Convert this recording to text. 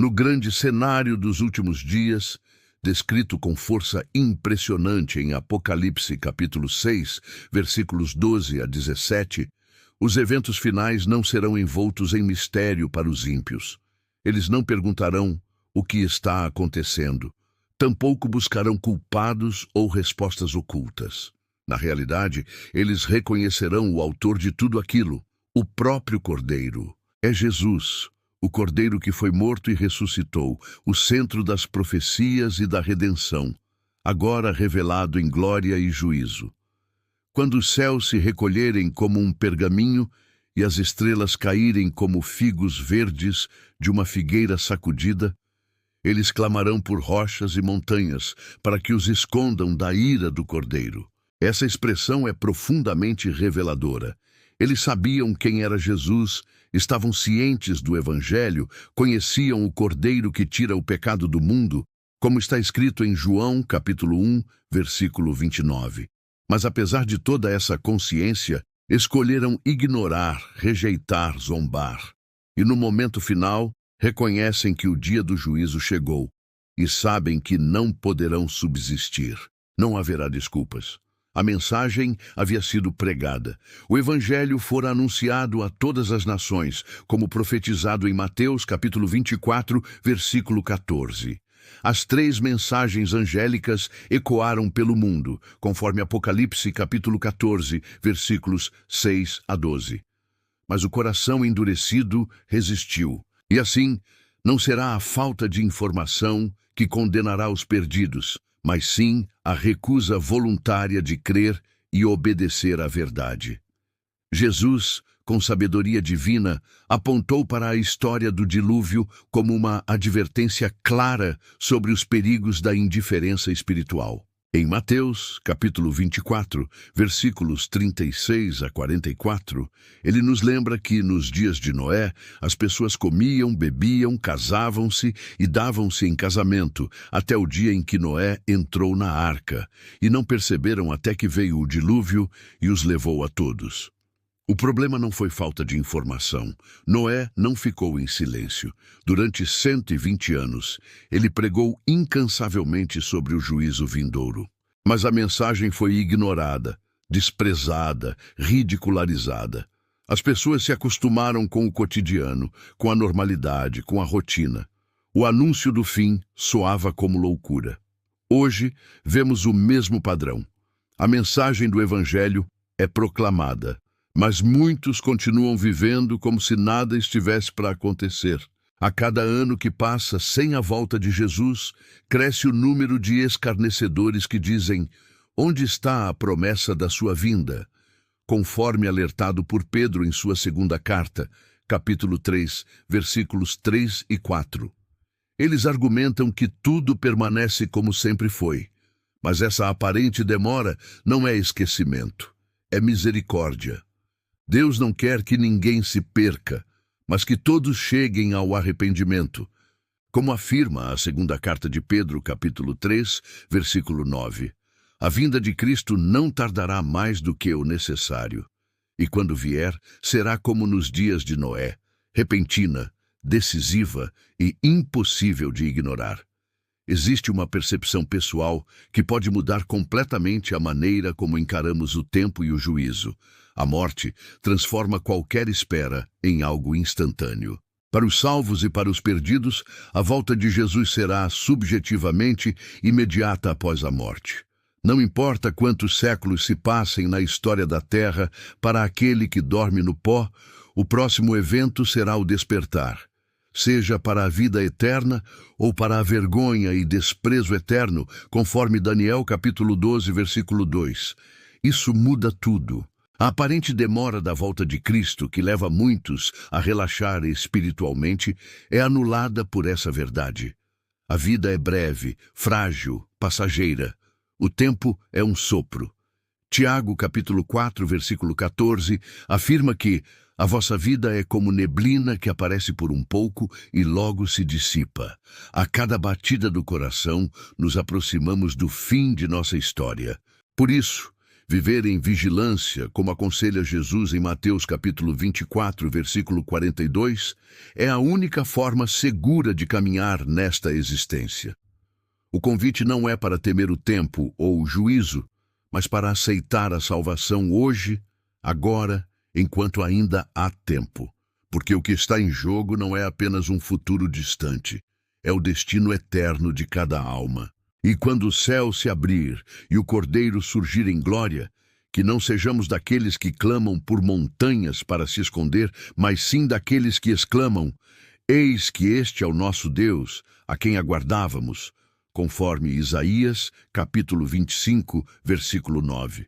No grande cenário dos últimos dias, descrito com força impressionante em Apocalipse capítulo 6, versículos 12 a 17, os eventos finais não serão envoltos em mistério para os ímpios. Eles não perguntarão o que está acontecendo, tampouco buscarão culpados ou respostas ocultas. Na realidade, eles reconhecerão o autor de tudo aquilo, o próprio Cordeiro. É Jesus, o Cordeiro que foi morto e ressuscitou, o centro das profecias e da redenção, agora revelado em glória e juízo. Quando os céus se recolherem como um pergaminho e as estrelas caírem como figos verdes de uma figueira sacudida, eles clamarão por rochas e montanhas para que os escondam da ira do Cordeiro. Essa expressão é profundamente reveladora. Eles sabiam quem era Jesus, estavam cientes do Evangelho, conheciam o Cordeiro que tira o pecado do mundo, como está escrito em João, capítulo 1, versículo 29. Mas apesar de toda essa consciência, escolheram ignorar, rejeitar, zombar. E no momento final, reconhecem que o dia do juízo chegou e sabem que não poderão subsistir. Não haverá desculpas. A mensagem havia sido pregada. O Evangelho fora anunciado a todas as nações, como profetizado em Mateus, capítulo 24, versículo 14. As 3 mensagens angélicas ecoaram pelo mundo, conforme Apocalipse, capítulo 14, versículos 6 a 12. Mas o coração endurecido resistiu. E assim, não será a falta de informação que condenará os perdidos, mas sim a recusa voluntária de crer e obedecer à verdade. Jesus, com sabedoria divina, apontou para a história do dilúvio como uma advertência clara sobre os perigos da indiferença espiritual. Em Mateus, capítulo 24, versículos 36 a 44, ele nos lembra que, nos dias de Noé, as pessoas comiam, bebiam, casavam-se e davam-se em casamento, até o dia em que Noé entrou na arca, e não perceberam até que veio o dilúvio e os levou a todos. O problema não foi falta de informação. Noé não ficou em silêncio. Durante 120 anos, ele pregou incansavelmente sobre o juízo vindouro. Mas a mensagem foi ignorada, desprezada, ridicularizada. As pessoas se acostumaram com o cotidiano, com a normalidade, com a rotina. O anúncio do fim soava como loucura. Hoje, vemos o mesmo padrão. A mensagem do Evangelho é proclamada, mas muitos continuam vivendo como se nada estivesse para acontecer. A cada ano que passa sem a volta de Jesus, cresce o número de escarnecedores que dizem: onde está a promessa da sua vinda? Conforme alertado por Pedro em sua segunda carta, capítulo 3, versículos 3 e 4. Eles argumentam que tudo permanece como sempre foi, mas essa aparente demora não é esquecimento, é misericórdia. Deus não quer que ninguém se perca, mas que todos cheguem ao arrependimento. Como afirma a segunda carta de Pedro, capítulo 3, versículo 9, a vinda de Cristo não tardará mais do que o necessário. E quando vier, será como nos dias de Noé, repentina, decisiva e impossível de ignorar. Existe uma percepção pessoal que pode mudar completamente a maneira como encaramos o tempo e o juízo. A morte transforma qualquer espera em algo instantâneo. Para os salvos e para os perdidos, a volta de Jesus será subjetivamente imediata após a morte. Não importa quantos séculos se passem na história da Terra, para aquele que dorme no pó, o próximo evento será o despertar. Seja para a vida eterna ou para a vergonha e desprezo eterno, conforme Daniel capítulo 12, versículo 2. Isso muda tudo. A aparente demora da volta de Cristo, que leva muitos a relaxar espiritualmente, é anulada por essa verdade. A vida é breve, frágil, passageira. O tempo é um sopro. Tiago, capítulo 4, versículo 14, afirma que a vossa vida é como neblina que aparece por um pouco e logo se dissipa. A cada batida do coração, nos aproximamos do fim de nossa história. Por isso, Viver em vigilância, como aconselha Jesus em Mateus capítulo 24, versículo 42, é a única forma segura de caminhar nesta existência. O convite não é para temer o tempo ou o juízo, mas para aceitar a salvação hoje, agora, enquanto ainda há tempo. Porque o que está em jogo não é apenas um futuro distante, é o destino eterno de cada alma. E quando o céu se abrir e o Cordeiro surgir em glória, que não sejamos daqueles que clamam por montanhas para se esconder, mas sim daqueles que exclamam: eis que este é o nosso Deus, a quem aguardávamos, conforme Isaías, capítulo 25, versículo 9.